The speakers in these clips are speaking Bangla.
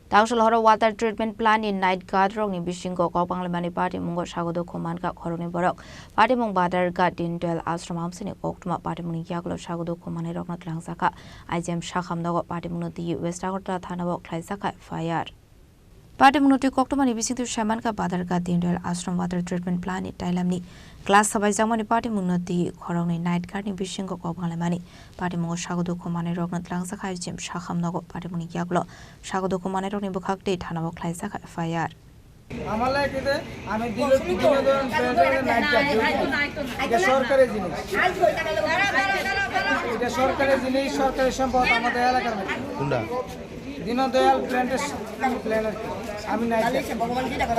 Tangshul horo water treatment plant in night guard rong ni bisingo ko panglimani party mungo sagodo koman ka khoroni borok party mung badar guard in dual ashram amsini koktuma party mung yaklo sagodo komani roknat langsaka IGM shakham dago party mung ti West Agortala thana bok thlaisaka fire Party Munoti Koktomani Bising to Shaman ka Badar Gadin Dual Ashram Water Treatment Plant it Tailamni Class Sabai Zamani Party Munoti Koroni Night Garden Bising of Kobalamani Party Mungo Shagodo Komane Rognat Langsaka Jim Shaham Nogo Party Muni Yaglo Shagodo Komane Roni Bukak Date Hanabo Klaisaka fire আমার লাইকে আমি দিল বিনোদন নাইট এটা সরকারি জিনিস এটা সরকারি জিনিস সরকারি সম্পদ আমাদের এলাকার মধ্যে কোনটা দীনদয়াল প্ল্যানের আমি নাইট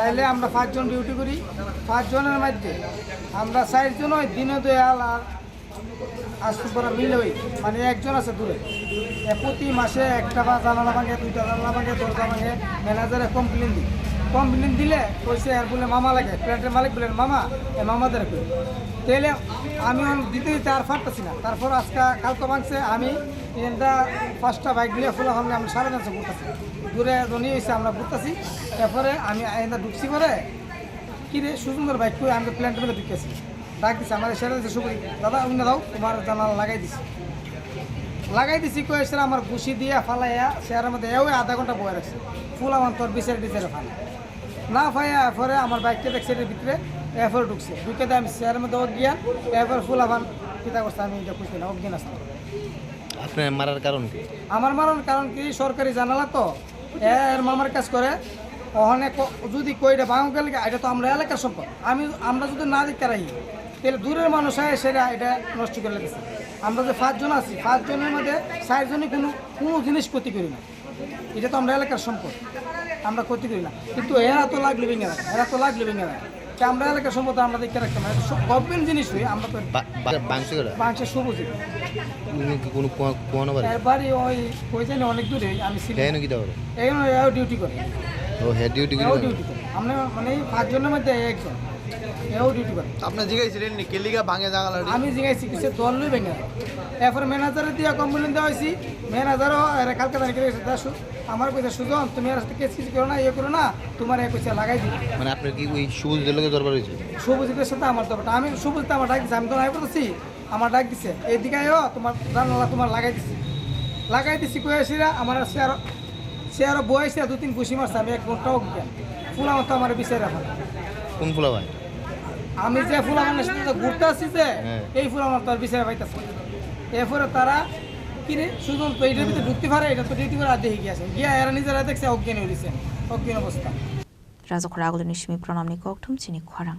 তাইলে আমরা 5 জন ডিউটি করি 5 জনের মধ্যে আমরা 4 জন ওই দীনদয়াল আর আশুপরা মিলই মানে একজন আছে দূরে প্রতি মাসে একটা বা জানালা ভাঙে দুইটা জানালা ভাঙে দরজা ভাঙে ম্যানেজারে কমপ্লেন দিলে কইছে আর বলে মামা লাগে প্ল্যান্টের মালিক বলেন মামা এই মামাদের কই তাইলে আমি দিতে দিতে আর পারতেছি না তারপর আজকে কালকে ভাঙছে আমি এটা 5টা বাইক দিয়ে ফুলা ভাঙলে আমরা 4:30 ঘুরতেছি দূরে জনি হয়েছে আমরা ঘুরতেছি এরপরে আমি এটা ঢুকছি পরে কি রে সুন্দর বাইক কই আমি প্ল্যান্টের মধ্যে ঢুকেছি ডাক দিছে আমাদের সেরা দিছে সুবরি দাদা অন্য দাও তোমার জানালা লাগাই দিছি কই এসে আমার ঘুষি দিয়ে ফালাইয়া শেয়ারের মধ্যে এও আধা ঘন্টা বয়ে রাখছে ফুল আমার তোর বিচারে ফালা না ফাইয়া এরপরে আমার বাইকটা দেখছে এর ভিতরে এরপরে ঢুকছে ঢুকে দিয়ে আমি শেয়ারের মধ্যে গিয়া এরপর ফুল আবার কিতা করছে আমি এটা বুঝতে না অজ্ঞান আসতে আপনার মারার কারণ কি আমার মারার কারণ কি সরকারি জানালা তো এর মামার কাজ করে ওখানে যদি কইটা ভাঙো গেলে এটা তো আমরা এলাকার সম্পদ আমরা যদি না দিতে রাখি তাহলে দূরের মানুষ হয় সেটা এটা নষ্ট করে লেগেছে আমরা যে 5 জন আছি 5 জনের মধ্যে 4 জনই কোনো জিনিস ক্ষতি করি না এটা তো আমরা এলাকার সম্পদ আমরা ক্ষতি করি না কিন্তু এরা তো লাগলে ভেঙে আমরা এলাকার সম্পদ আমরা দেখতে রাখতাম গভর্নমেন্ট জিনিস হই আমরা তো বাংশে সবুজ এবারে ওই কইছেন অনেক দূরে আমি ডিউটি করি আমরা মানে 5 জনের মধ্যে একজন এও ডিউটি করে আপনি জিগাইছিলেন নি কেলিগা ভাঙে জাগালা আমি জিগাইছি কিছু দলই ভেঙে এরপর ম্যানেজারে দিয়া কমপ্লেন দেওয়া হয়েছি ম্যানেজারও এর কালকে জানি করে দাসু আমার কইছে সুজন তুমি আর কেস কিছু করো না করো না তোমার এই পয়সা লাগাই দিই মানে আপনি কি ওই সবুজ দলের দরবার হইছে সবুজের সাথে আমার দরবার আমি সবুজটা আমার ডাক দিছি আমি তো নাই বলছি আমার ডাক দিছে এইদিকে আয়ো তোমার জানালা তোমার লাগাই দিছি কই আসিরা আমার শেয়ার বয়সে 2-3 ঘুষি মারছে আমি 1 ঘন্টা গিয়া ফুলা মতো আমার বিচার রাখা কোন ফুলা ভাই আমি যে ফুল আমার সাথে ঘুরতে আসছি যে এই ফুল আমার তোর বিচারে পাইতেছে এরপরে তারা কিরে শুধু এইটার ভিতরে ঢুকতে পারে এটা তো ডিউটি করে দেখে গিয়েছে গিয়া এরা নিজেরা দেখছে অজ্ঞান হয়ে দিচ্ছে অজ্ঞান অবস্থা রাজখরা আগুলো নিশমি প্রণাম নিকোকঠুম চিনি খরাং